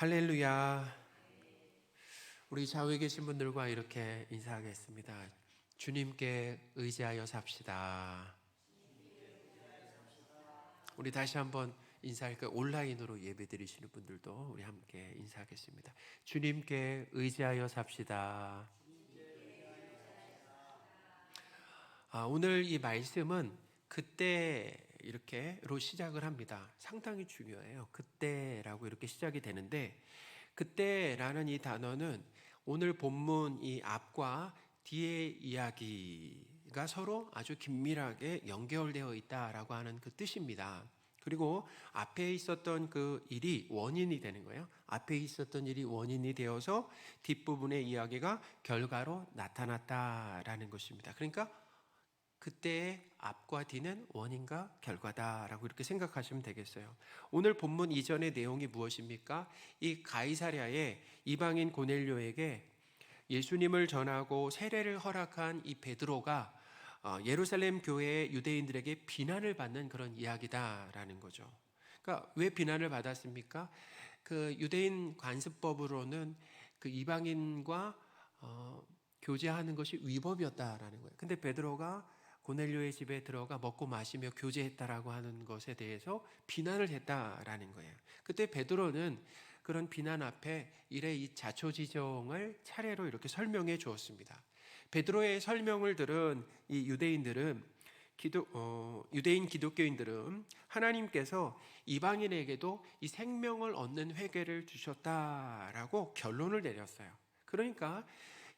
할렐루야. 우리 좌우에 계신 분들과 이렇게 인사하겠습니다. 주님께 의지하여 삽시다. 우리 다시 한번 인사할까요? 온라인으로 예배 드리시는 분들도 우리 함께 인사하겠습니다. 주님께 의지하여 삽시다. 오늘 이 말씀은 그때 이렇게로 시작을 합니다. 상당히 중요해요. 그때라고 이렇게 시작이 되는데, 그때라는 이 단어는 오늘 본문 이 앞과 뒤의 이야기가 서로 아주 긴밀하게 연결되어 있다라고 하는 그 뜻입니다. 그리고 앞에 있었던 그 일이 원인이 되는 거예요. 앞에 있었던 일이 원인이 되어서 뒷부분의 이야기가 결과로 나타났다라는 것입니다. 그러니까 그때의 앞과 뒤는 원인과 결과다라고 이렇게 생각하시면 되겠어요. 오늘 본문 이전의 내용이 무엇입니까? 이 가이사랴의 이방인 고넬료에게 예수님을 전하고 세례를 허락한 이 베드로가 예루살렘 교회의 유대인들에게 비난을 받는 그런 이야기다라는 거죠. 그러니까 왜 비난을 받았습니까? 그 유대인 관습법으로는 그 이방인과 교제하는 것이 위법이었다라는 거예요. 근데 베드로가 고넬료의 집에 들어가 먹고 마시며 교제했다라고 하는 것에 대해서 비난을 했다라는 거예요. 그때 베드로는 그런 비난 앞에 이래 이 자초지종을 차례로 이렇게 설명해 주었습니다. 베드로의 설명을 들은 이 유대인 기독교인들은 하나님께서 이방인에게도 이 생명을 얻는 회개를 주셨다라고 결론을 내렸어요. 그러니까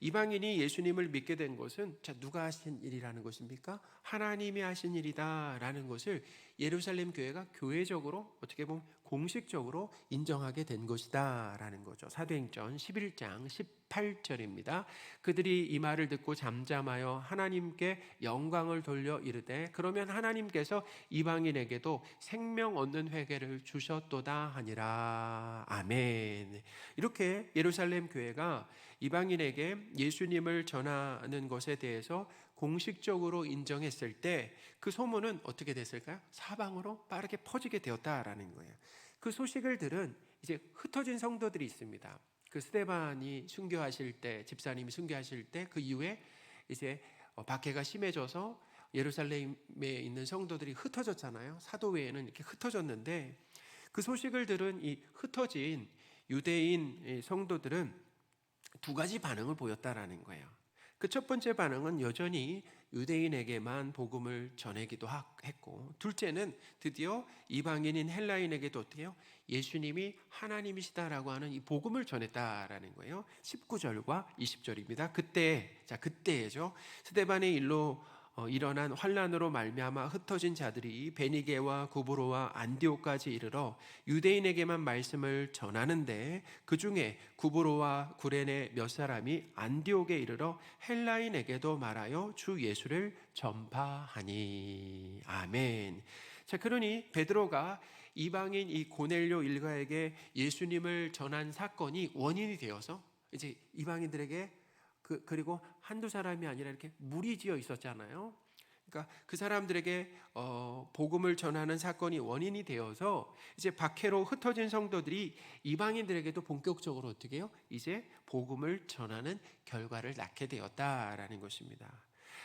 이방인이 예수님을 믿게 된 것은 누가 하신 일이라는 것입니까? 하나님이 하신 일이다라는 것을 예루살렘 교회가 교회적으로 어떻게 보면 공식적으로 인정하게 된 것이다라는 거죠. 사도행전 11장 18절입니다. 그들이 이 말을 듣고 잠잠하여 하나님께 영광을 돌려 이르되 그러면 하나님께서 이방인에게도 생명 얻는 회개를 주셨도다 하니라. 아멘. 이렇게 예루살렘 교회가 이방인에게 예수님을 전하는 것에 대해서 공식적으로 인정했을 때 그 소문은 어떻게 됐을까요? 사방으로 빠르게 퍼지게 되었다라는 거예요. 그 소식을 들은 이제 흩어진 성도들이 있습니다. 그 스데반이 순교하실 때, 집사님이 순교하실 때 그 이후에 이제 박해가 심해져서 예루살렘에 있는 성도들이 흩어졌잖아요. 사도회에는 이렇게 흩어졌는데 그 소식을 들은 이 흩어진 유대인 성도들은 두 가지 반응을 보였다라는 거예요. 그 첫 번째 반응은 여전히 유대인에게만 복음을 전하기도 했고, 둘째는 드디어 이방인인 헬라인에게도 어떻게 해요? 예수님이 하나님이시다라고 하는 이 복음을 전했다라는 거예요. 19절과 20절입니다. 그때죠. 스데반의 일로 일어난 환란으로 말미암아 흩어진 자들이 베니게와 구브로와 안디옥까지 이르러 유대인에게만 말씀을 전하는데 그 중에 구브로와 구레네 몇 사람이 안디옥에 이르러 헬라인에게도 말하여 주 예수를 전파하니. 아멘. 자, 그러니 베드로가 이방인 이 고넬료 일가에게 예수님을 전한 사건이 원인이 되어서 이제 이방인들에게 그리고 한두 사람이 아니라 이렇게 무리지어 있었잖아요. 그러니까 그 사람들에게 복음을 전하는 사건이 원인이 되어서 이제 박해로 흩어진 성도들이 이방인들에게도 본격적으로 어떻게 해요? 이제 복음을 전하는 결과를 낳게 되었다라는 것입니다.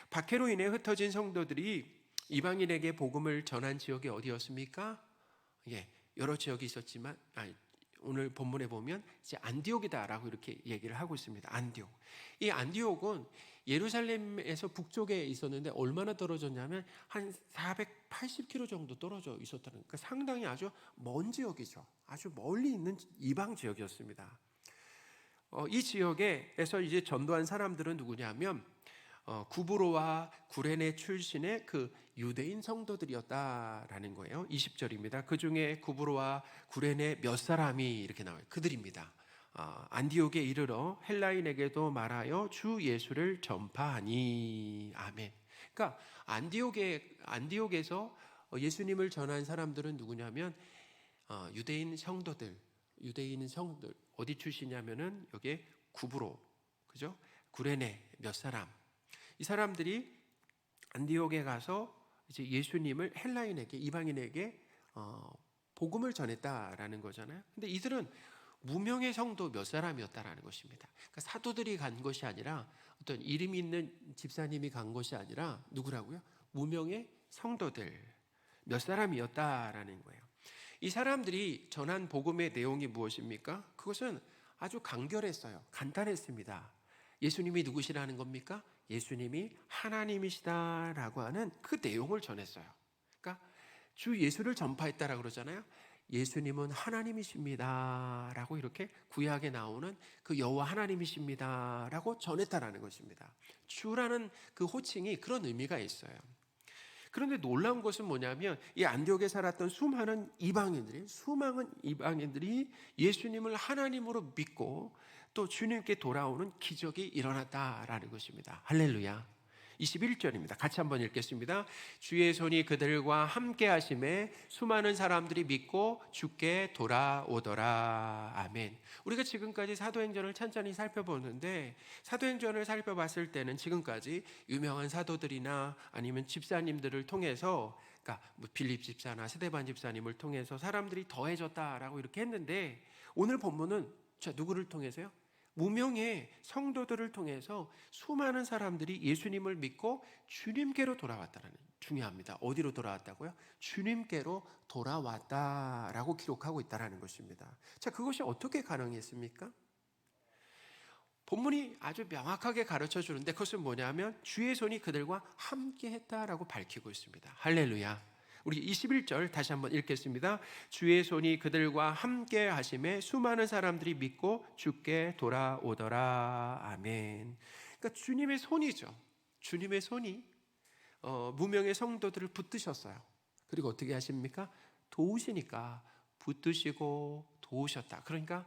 박해로 인해 흩어진 성도들이 이방인에게 복음을 전한 지역이 어디였습니까? 예, 여러 지역이 있었지만 오늘 본문에 보면 이제 안디옥이다라고 이렇게 얘기를 하고 있습니다. 안디옥. 이 안디옥은 예루살렘에서 북쪽에 있었는데 얼마나 떨어졌냐면 한 480km 정도 떨어져 있었다는, 그러니까 상당히 아주 먼 지역이죠. 아주 멀리 있는 이방 지역이었습니다. 이 지역에서 이제 전도한 사람들은 누구냐면 구브로와 구레네 출신의 그 유대인 성도들이었다라는 거예요. 20절입니다. 그 중에 구브로와 구레네 몇 사람이 이렇게 나와요. 그들입니다. 안디옥에 이르러 헬라인에게도 말하여 주 예수를 전파하니. 아멘. 그러니까 안디옥에서 예수님을 전한 사람들은 누구냐면 유대인 성도들 어디 출신이냐면은 여기에 구브로, 그죠? 구레네 몇 사람. 이 사람들이 안디옥에 가서 이제 예수님을 헬라인에게, 이방인에게 복음을 전했다라는 거잖아요. 근데 이들은 무명의 성도 몇 사람이었다라는 것입니다. 그러니까 사도들이 간 것이 아니라 어떤 이름 있는 집사님이 간 것이 아니라 누구라고요? 무명의 성도들 몇 사람이었다라는 거예요. 이 사람들이 전한 복음의 내용이 무엇입니까? 그것은 아주 간결했어요. 간단했습니다. 예수님이 누구시라는 겁니까? 예수님이 하나님이시다라고 하는 그 내용을 전했어요. 그러니까 주 예수를 전파했다라고 그러잖아요. 예수님은 하나님이십니다라고 이렇게 구약에 나오는 그 여호와 하나님이십니다라고 전했다라는 것입니다. 주라는 그 호칭이 그런 의미가 있어요. 그런데 놀라운 것은 뭐냐면 이 안디옥에 살았던 수많은 이방인들이 예수님을 하나님으로 믿고 또 주님께 돌아오는 기적이 일어났다라는 것입니다. 할렐루야. 21절입니다. 같이 한번 읽겠습니다. 주의 손이 그들과 함께 하심에 수많은 사람들이 믿고 주께 돌아오더라. 아멘. 우리가 지금까지 사도행전을 찬찬히 살펴보는데 사도행전을 살펴봤을 때는 지금까지 유명한 사도들이나 아니면 집사님들을 통해서 그러니까 뭐 빌립 집사나 스데반 집사님을 통해서 사람들이 더해졌다라고 이렇게 했는데 오늘 본문은 누구를 통해서요? 무명의 성도들을 통해서 수많은 사람들이 예수님을 믿고 주님께로 돌아왔다는, 중요합니다. 어디로 돌아왔다고요? 주님께로 돌아왔다라고 기록하고 있다는 것입니다. 자, 그것이 어떻게 가능했습니까? 본문이 아주 명확하게 가르쳐 주는데 그것은 뭐냐면 주의 손이 그들과 함께 했다라고 밝히고 있습니다. 할렐루야. 우리 21절 다시 한번 읽겠습니다. 주의 손이 그들과 함께 하심에 수많은 사람들이 믿고 주께 돌아오더라. 아멘. 그러니까 주님의 손이죠. 주님의 손이 무명의 성도들을 붙드셨어요. 그리고 어떻게 하십니까? 도우시니까 붙드시고 도우셨다. 그러니까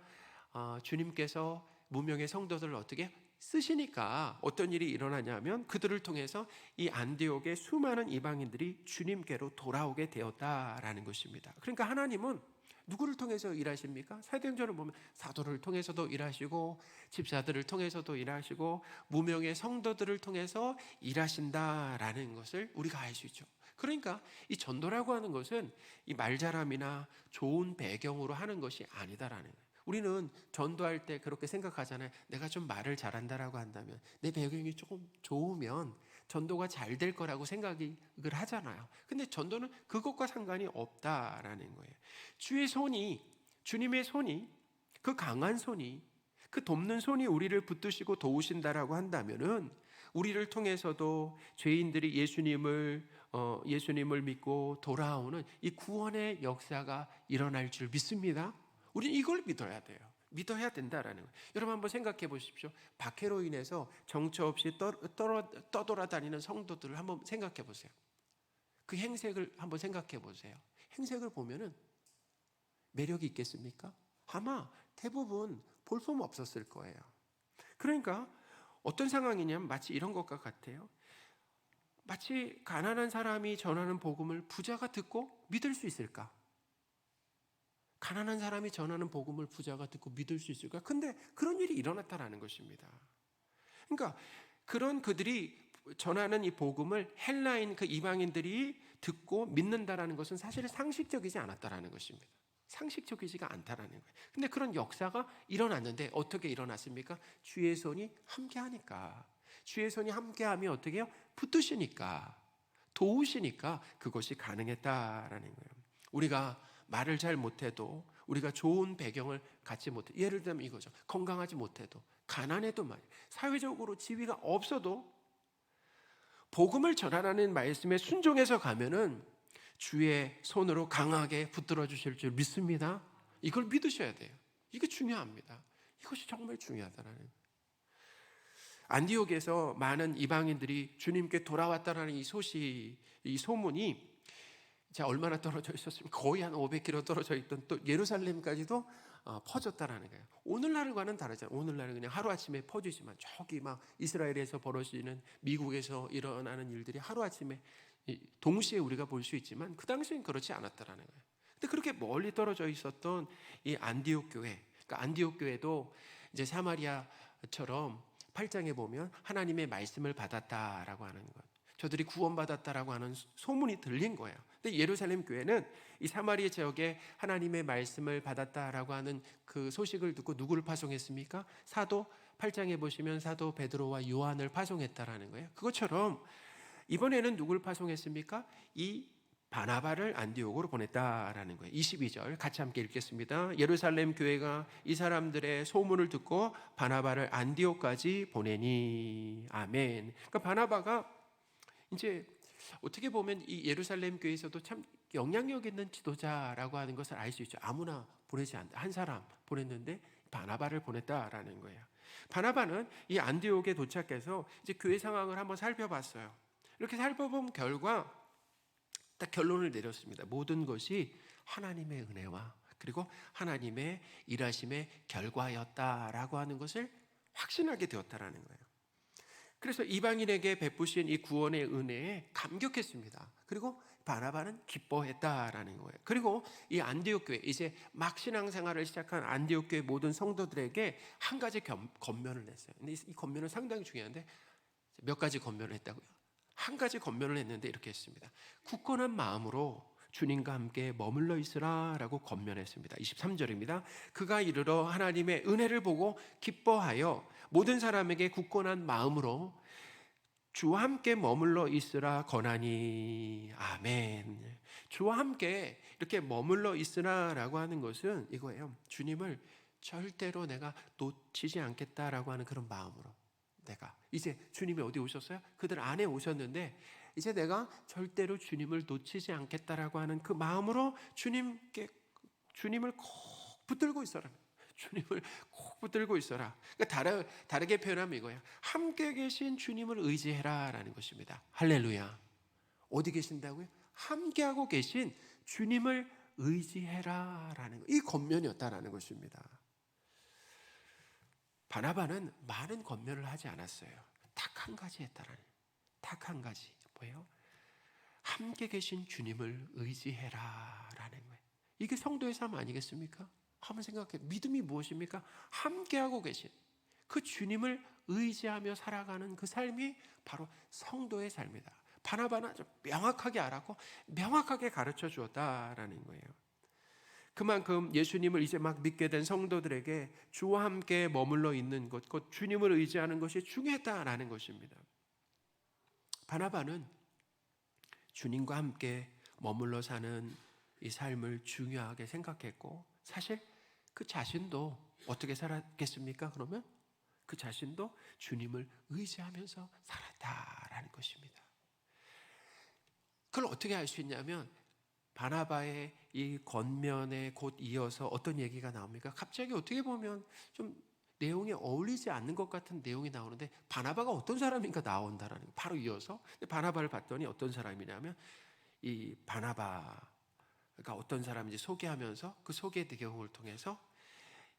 주님께서 무명의 성도들을 어떻게 쓰시니까 어떤 일이 일어나냐면 그들을 통해서 이 안디옥의 수많은 이방인들이 주님께로 돌아오게 되었다라는 것입니다. 그러니까 하나님은 누구를 통해서 일하십니까? 사도행전을 보면 사도를 통해서도 일하시고 집사들을 통해서도 일하시고 무명의 성도들을 통해서 일하신다라는 것을 우리가 알 수 있죠. 그러니까 이 전도라고 하는 것은 이 말잘함이나 좋은 배경으로 하는 것이 아니다라는 거예요. 우리는 전도할 때 그렇게 생각하잖아요. 내가 좀 말을 잘한다라고 한다면 내 배경이 조금 좋으면 전도가 잘 될 거라고 생각을 하잖아요. 근데 전도는 그것과 상관이 없다라는 거예요. 주의 손이, 주님의 손이, 그 강한 손이, 그 돕는 손이 우리를 붙드시고 도우신다라고 한다면은 우리를 통해서도 죄인들이 예수님을 믿고 돌아오는 이 구원의 역사가 일어날 줄 믿습니다. 우리는 이걸 믿어야 돼요. 믿어야 된다라는 거예요. 여러분 한번 생각해 보십시오. 박해로 인해서 정처 없이 떠돌아다니는 성도들을 한번 생각해 보세요. 그 행색을 한번 생각해 보세요. 행색을 보면은 매력이 있겠습니까? 아마 대부분 볼품 없었을 거예요. 그러니까 어떤 상황이냐면 마치 이런 것과 같아요. 마치 가난한 사람이 전하는 복음을 부자가 듣고 믿을 수 있을까? 가난한 사람이 전하는 복음을 부자가 듣고 믿을 수 있을까? 근데 그런 일이 일어났다라는 것입니다. 그러니까 그런 그들이 전하는 이 복음을 헬라인 그 이방인들이 듣고 믿는다라는 것은 사실 상식적이지 않았다라는 것입니다. 상식적이지가 않다라는 거예요. 근데 그런 역사가 일어났는데 어떻게 일어났습니까? 주의 손이 함께하니까. 주의 손이 함께하면 어떻게 해요? 붙드시니까, 도우시니까 그것이 가능했다라는 거예요. 우리가 말을 잘 못해도, 우리가 좋은 배경을 갖지 못해, 예를 들면 이거죠. 건강하지 못해도, 가난해도 말이에요. 사회적으로 지위가 없어도 복음을 전하라는 말씀에 순종해서 가면은 주의 손으로 강하게 붙들어 주실 줄 믿습니다. 이걸 믿으셔야 돼요. 이게 중요합니다. 이것이 정말 중요하다라는 거예요. 안디옥에서 많은 이방인들이 주님께 돌아왔다라는 이 소문이 얼마나 떨어져 있었습니까? 거의 한 500km 떨어져 있던 또 예루살렘까지도 퍼졌다라는 거예요. 오늘날과는 다르잖아요. 오늘날은 그냥 하루아침에 퍼지지만 저기 막 이스라엘에서 벌어지는, 미국에서 일어나는 일들이 하루아침에 동시에 우리가 볼 수 있지만 그 당시엔 그렇지 않았다라는 거예요. 근데 그렇게 멀리 떨어져 있었던 이 안디옥 교회, 그러니까 안디옥 교회도 이제 사마리아처럼 8장에 보면 하나님의 말씀을 받았다라고 하는 것, 저들이 구원받았다라고 하는 소문이 들린 거예요. 근데 근데 예루살렘 교회는 이 사마리아 지역에 하나님의 말씀을 받았다라고 하는 그 소식을 듣고 누구를 파송했습니까? 사도 8장에 보시면 사도 베드로와 요한을 파송했다라는 거예요. 그것처럼 이번에는 누구를 파송했습니까? 이 바나바를 안디옥으로 보냈다라는 거예요. 22절 같이 함께 읽겠습니다. 예루살렘 교회가 이 사람들의 소문을 듣고 바나바를 안디옥까지 보내니. 아멘. 그러니까 바나바가 이제 어떻게 보면 이 예루살렘 교회에서도 참 영향력 있는 지도자라고 하는 것을 알 수 있죠. 아무나 보내지 않다. 한 사람 보냈는데 바나바를 보냈다라는 거예요. 바나바는 이 안디옥에 도착해서 이제 교회 상황을 한번 살펴봤어요. 이렇게 살펴본 결과 딱 결론을 내렸습니다. 모든 것이 하나님의 은혜와 그리고 하나님의 일하심의 결과였다라고 하는 것을 확신하게 되었다라는 거예요. 그래서 이방인에게 베푸신 이 구원의 은혜에 감격했습니다. 그리고 바나바는 기뻐했다라는 거예요. 그리고 이 안디옥 교회, 이제 막 신앙생활을 시작한 안디옥 교회 모든 성도들에게 한 가지 권면을 냈어요. 근데 이 권면은 상당히 중요한데 몇 가지 권면을 했다고요? 한 가지 권면을 했는데 이렇게 했습니다. 굳건한 마음으로 주님과 함께 머물러 있으라 라고 권면했습니다. 23절입니다. 그가 이르러 하나님의 은혜를 보고 기뻐하여 모든 사람에게 굳건한 마음으로 주와 함께 머물러 있으라 권하니. 아멘. 주와 함께 이렇게 머물러 있으라 라고 하는 것은 이거예요. 주님을 절대로 내가 놓치지 않겠다라고 하는 그런 마음으로, 내가 이제 주님이 어디 오셨어요? 그들 안에 오셨는데 이제 내가 절대로 주님을 놓치지 않겠다라고 하는 그 마음으로 주님을 꼭 붙들고 있어라. 주님을 꼭 붙들고 있어라. 그러니까 다르게 표현하면 이거예요. 함께 계신 주님을 의지해라라는 것입니다. 할렐루야. 어디 계신다고요? 함께하고 계신 주님을 의지해라라는 이 권면이었다라는 것입니다. 바나바는 많은 권면을 하지 않았어요. 딱 한 가지 했다라는, 딱 한 가지. 뭐예요? 함께 계신 주님을 의지해라라는 거예요. 이게 성도의 삶 아니겠습니까? 한번 생각해. 믿음이 무엇입니까? 함께하고 계신 그 주님을 의지하며 살아가는 그 삶이 바로 성도의 삶이다. 바나바는 아주 명확하게 알았고 명확하게 가르쳐 주었다라는 거예요. 그만큼 예수님을 이제 막 믿게 된 성도들에게 주와 함께 머물러 있는 것, 곧 주님을 의지하는 것이 중요했다라는 것입니다. 바나바는 주님과 함께 머물러 사는 이 삶을 중요하게 생각했고, 사실 그 자신도 어떻게 살았겠습니까? 그러면 그 자신도 주님을 의지하면서 살았다라는 것입니다. 그걸 어떻게 알 수 있냐면 바나바의 이 권면에 곧 이어서 어떤 얘기가 나옵니까? 갑자기 어떻게 보면 좀 내용에 어울리지 않는 것 같은 내용이 나오는데 바나바가 어떤 사람인가 나온다라는 거예요. 바로 이어서 바나바를 봤더니 어떤 사람이냐면 이 바나바가 어떤 사람인지 소개하면서 그 소개 내용을 통해서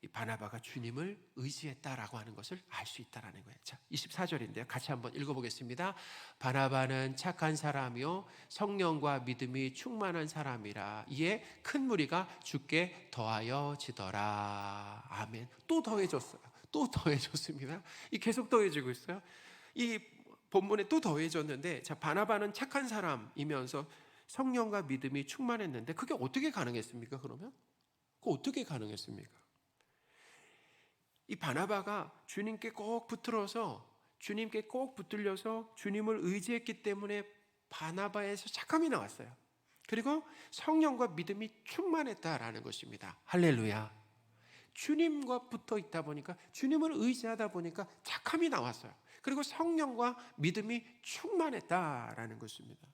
이 바나바가 주님을 의지했다라고 하는 것을 알 수 있다라는 거예요. 자, 24절인데요. 같이 한번 읽어보겠습니다. 바나바는 착한 사람이요 성령과 믿음이 충만한 사람이라 이에 큰 무리가 주께 더하여지더라. 아멘. 또 더해졌어요. 또 더해졌습니다. 이 계속 더해지고 있어요. 이 본문에 또 더해졌는데, 자, 바나바는 착한 사람이면서 성령과 믿음이 충만했는데 그게 어떻게 가능했습니까? 그러면 그거 어떻게 가능했습니까? 이 바나바가 주님께 꼭 붙들어서 주님께 꼭 붙들려서 주님을 의지했기 때문에 바나바에서 착함이 나왔어요. 그리고 성령과 믿음이 충만했다라는 것입니다. 할렐루야. 주님과 붙어 있다 보니까, 주님을 의지하다 보니까 착함이 나왔어요. 그리고 성령과 믿음이 충만했다라는 것입니다.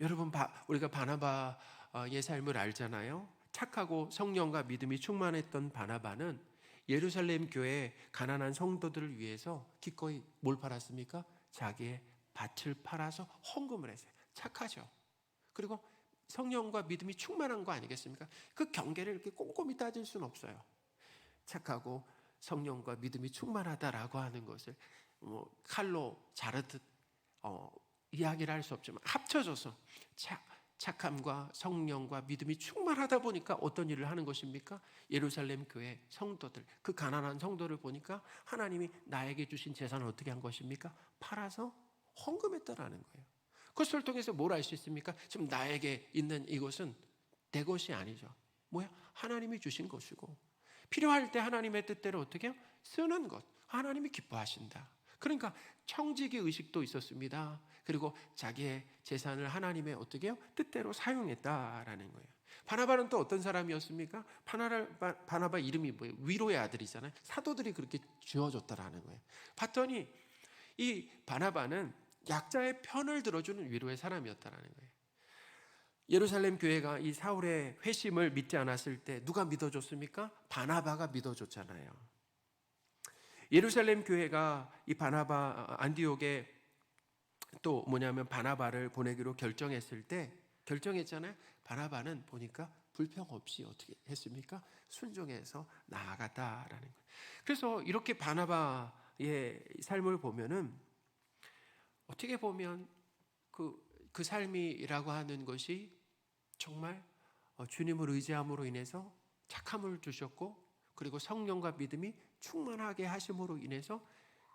여러분, 우리가 바나바의 삶을 알잖아요. 착하고 성령과 믿음이 충만했던 바나바는 예루살렘 교회 가난한 성도들을 위해서 기꺼이 뭘 팔았습니까? 자기의 밭을 팔아서 헌금을 했어요. 착하죠. 그리고 성령과 믿음이 충만한 거 아니겠습니까? 그 경계를 이렇게 꼼꼼히 따질 수는 없어요. 착하고 성령과 믿음이 충만하다라고 하는 것을 칼로 자르듯 이야기를 할 수 없지만 합쳐져서 착함과 성령과 믿음이 충만하다 보니까 어떤 일을 하는 것입니까? 예루살렘 교회 성도들, 그 가난한 성도를 보니까 하나님이 나에게 주신 재산을 어떻게 한 것입니까? 팔아서 헌금했다라는 거예요. 그것을 통해서 뭘 알 수 있습니까? 지금 나에게 있는 이것은 내 것이 아니죠. 뭐야? 하나님이 주신 것이고, 필요할 때 하나님의 뜻대로 어떻게 해요? 쓰는 것. 하나님이 기뻐하신다. 그러니까 청지기 의식도 있었습니다. 그리고 자기의 재산을 하나님의 어떻게 해요? 뜻대로 사용했다라는 거예요. 바나바는 또 어떤 사람이었습니까? 바나바 이름이 뭐예요? 위로의 아들이잖아요. 사도들이 그렇게 지어줬다라는 거예요. 봤더니 이 바나바는 약자의 편을 들어주는 위로의 사람이었다라는 거예요. 예루살렘 교회가 이 사울의 회심을 믿지 않았을 때 누가 믿어줬습니까? 바나바가 믿어줬잖아요. 예루살렘 교회가 이 바나바 안디옥에 또 뭐냐면 바나바를 보내기로 결정했을 때 결정했잖아요. 바나바는 보니까 불평 없이 어떻게 했습니까? 순종해서 나아갔다라는 거예요. 그래서 이렇게 바나바의 삶을 보면은 어떻게 보면 그 삶이라고 하는 것이 정말 주님을 의지함으로 인해서 착함을 주셨고, 그리고 성령과 믿음이 충만하게 하심으로 인해서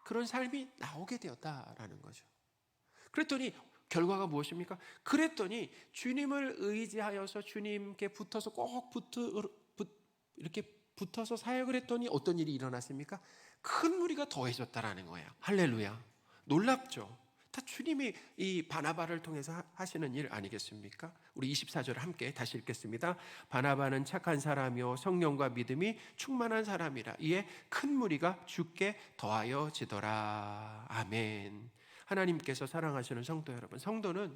그런 삶이 나오게 되었다라는 거죠. 그랬더니 결과가 무엇입니까? 그랬더니 주님을 의지하여서 주님께 붙어서 이렇게 붙어서 사역을 했더니 어떤 일이 일어났습니까? 큰 무리가 더해졌다라는 거예요. 할렐루야. 놀랍죠? 다 주님이 이 바나바를 통해서 하시는 일 아니겠습니까? 우리 24절 함께 다시 읽겠습니다. 바나바는 착한 사람이요 성령과 믿음이 충만한 사람이라 이에 큰 무리가 주께 더하여지더라. 아멘. 하나님께서 사랑하시는 성도 여러분, 성도는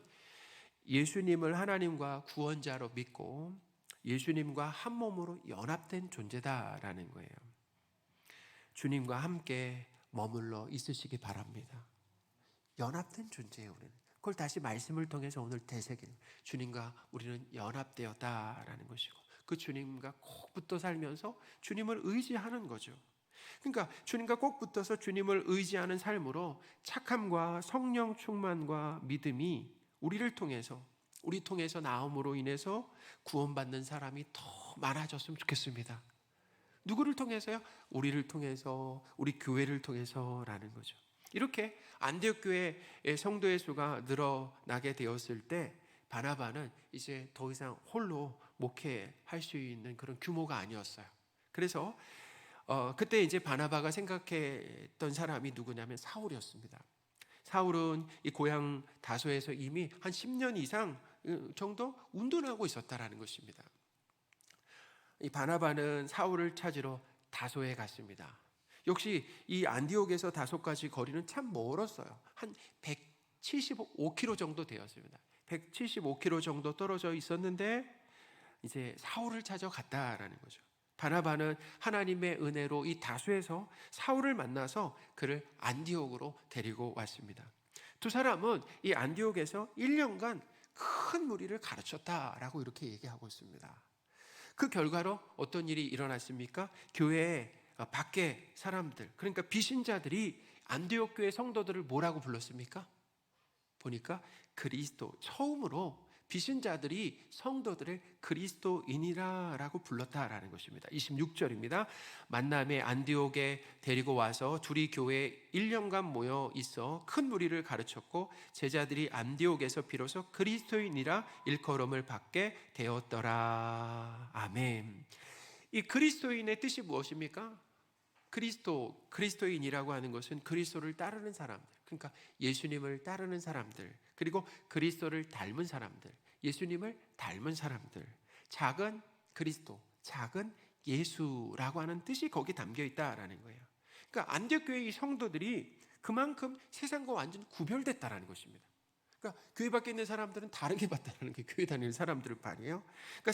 예수님을 하나님과 구원자로 믿고 예수님과 한 몸으로 연합된 존재다라는 거예요. 주님과 함께 머물러 있으시기 바랍니다. 연합된 존재예요. 우리는 그걸 다시 말씀을 통해서 오늘 되새기는, 주님과 우리는 연합되었다라는 것이고, 그 주님과 꼭 붙어 살면서 주님을 의지하는 거죠. 그러니까 주님과 꼭 붙어서 주님을 의지하는 삶으로 착함과 성령 충만과 믿음이 우리 통해서 나옴으로 인해서 구원받는 사람이 더 많아졌으면 좋겠습니다. 누구를 통해서요? 우리를 통해서, 우리 교회를 통해서라는 거죠. 이렇게 안디옥 교회의 성도의 수가 늘어나게 되었을 때 바나바는 이제 더 이상 홀로 목회할 수 있는 그런 규모가 아니었어요. 그래서 그때 이제 바나바가 생각했던 사람이 누구냐면 사울이었습니다. 사울은 이 고향 다소에서 이미 한 10년 이상 정도 운동하고 있었다라는 것입니다. 이 바나바는 사울을 찾으러 다소에 갔습니다. 역시 이 안디옥에서 다소까지 거리는 참 멀었어요. 한 175km 정도 되었습니다. 175km 정도 떨어져 있었는데 이제 사울을 찾아갔다라는 거죠. 바나바는 하나님의 은혜로 이 다소에서 사울을 만나서 그를 안디옥으로 데리고 왔습니다. 두 사람은 이 안디옥에서 1년간 큰 무리를 가르쳤다라고 이렇게 얘기하고 있습니다. 그 결과로 어떤 일이 일어났습니까? 교회에 밖에 사람들, 그러니까 비신자들이 안디옥 교회 성도들을 뭐라고 불렀습니까? 보니까 그리스도, 처음으로 비신자들이 성도들을 그리스도인이라고 불렀다라는 것입니다. 26절입니다. 만남에 안디옥에 데리고 와서 둘이 교회에 1년간 모여 있어 큰 무리를 가르쳤고 제자들이 안디옥에서 비로소 그리스도인이라 일컬음을 받게 되었더라. 아멘. 이 그리스도인의 뜻이 무엇입니까? 그리스도인이라고 하는 것은 그리스도를 따르는 사람들, 그러니까 예수님을 따르는 사람들, 그리고 그리스도를 닮은 사람들, 예수님을 닮은 사람들, 작은 그리스도, 작은 예수라고 하는 뜻이 거기 담겨 있다라는 거예요. 그러니까 안디옥 교회의 성도들이 그만큼 세상과 완전 구별됐다라는 것입니다. 그러니까 교회 밖에 있는 사람들은 다르게 봤다는 게 교회 다니는 사람들을 말이에요. 그러니까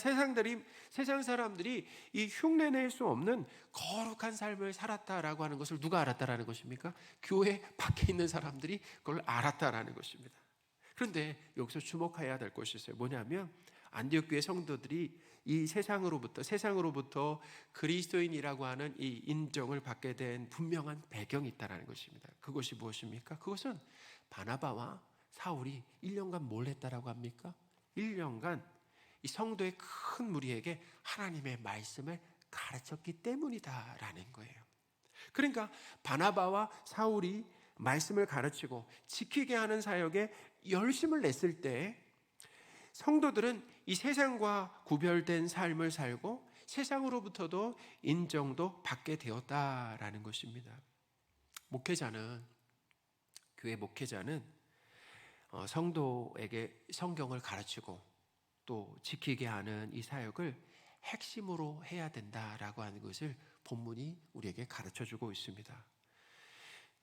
세상 사람들이 이 흉내낼 수 없는 거룩한 삶을 살았다라고 하는 것을 누가 알았다라는 것입니까? 교회 밖에 있는 사람들이 그걸 알았다라는 것입니다. 그런데 여기서 주목해야 될 것이 있어요. 뭐냐면 안디옥 교회 성도들이 이 세상으로부터 그리스도인이라고 하는 이 인정을 받게 된 분명한 배경이 있다라는 것입니다. 그것이 무엇입니까? 그것은 바나바와 사울이 1년간 뭘 했다라고 합니까? 1년간 이 성도의 큰 무리에게 하나님의 말씀을 가르쳤기 때문이다라는 거예요. 그러니까 바나바와 사울이 말씀을 가르치고 지키게 하는 사역에 열심을 냈을 때 성도들은 이 세상과 구별된 삶을 살고 세상으로부터도 인정도 받게 되었다라는 것입니다. 교회 목회자는 성도에게 성경을 가르치고 또 지키게 하는 이 사역을 핵심으로 해야 된다라고 하는 것을 본문이 우리에게 가르쳐주고 있습니다.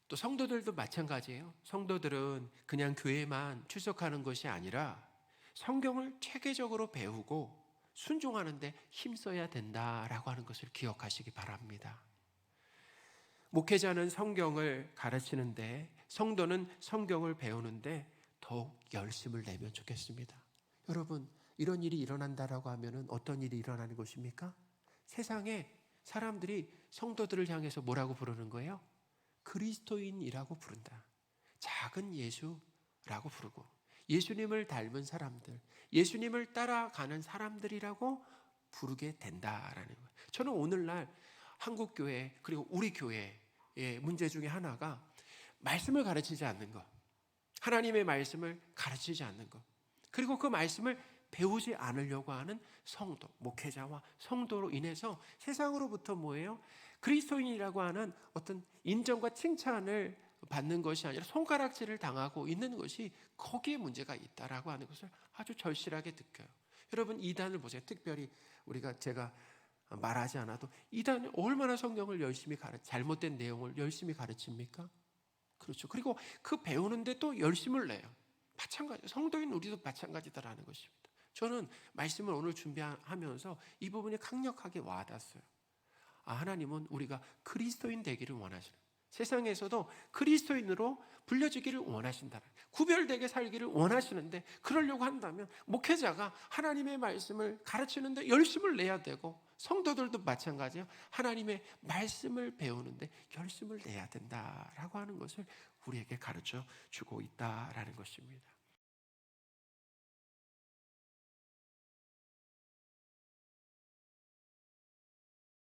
또 성도들도 마찬가지예요. 성도들은 그냥 교회만 출석하는 것이 아니라 성경을 체계적으로 배우고 순종하는 데 힘써야 된다라고 하는 것을 기억하시기 바랍니다. 목회자는 성경을 가르치는데, 성도는 성경을 배우는데 더욱 열심을 내면 좋겠습니다. 여러분, 이런 일이 일어난다라고 하면 어떤 일이 일어나는 것입니까? 세상에 사람들이 성도들을 향해서 뭐라고 부르는 거예요? 그리스도인이라고 부른다. 작은 예수라고 부르고, 예수님을 닮은 사람들, 예수님을 따라가는 사람들이라고 부르게 된다라는 거예요. 저는 오늘날 한국 교회, 그리고 우리 교회의 문제 중에 하나가 말씀을 가르치지 않는 것, 하나님의 말씀을 가르치지 않는 것, 그리고 그 말씀을 배우지 않으려고 하는 성도, 목회자와 성도로 인해서 세상으로부터 뭐예요? 그리스도인이라고 하는 어떤 인정과 칭찬을 받는 것이 아니라 손가락질을 당하고 있는 것이, 거기에 문제가 있다라고 하는 것을 아주 절실하게 느껴요. 여러분, 이단을 보세요. 특별히 제가 말하지 않아도 이단이 얼마나 성경을 열심히 잘못된 내용을 열심히 가르칩니까? 그렇죠. 그리고 그 배우는데 또 열심을 내요. 마찬가지, 성도인 우리도 마찬가지다라는 것입니다. 저는 말씀을 오늘 준비하면서 이 부분이 강력하게 와닿았어요. 하나님은 우리가 그리스도인 되기를 원하시는, 세상에서도 그리스도인으로 불려지기를 원하신다, 구별되게 살기를 원하시는데, 그러려고 한다면 목회자가 하나님의 말씀을 가르치는데 열심을 내야 되고, 성도들도 마찬가지예요. 하나님의 말씀을 배우는데 열심을 내야 된다라고 하는 것을 우리에게 가르쳐 주고 있다라는 것입니다.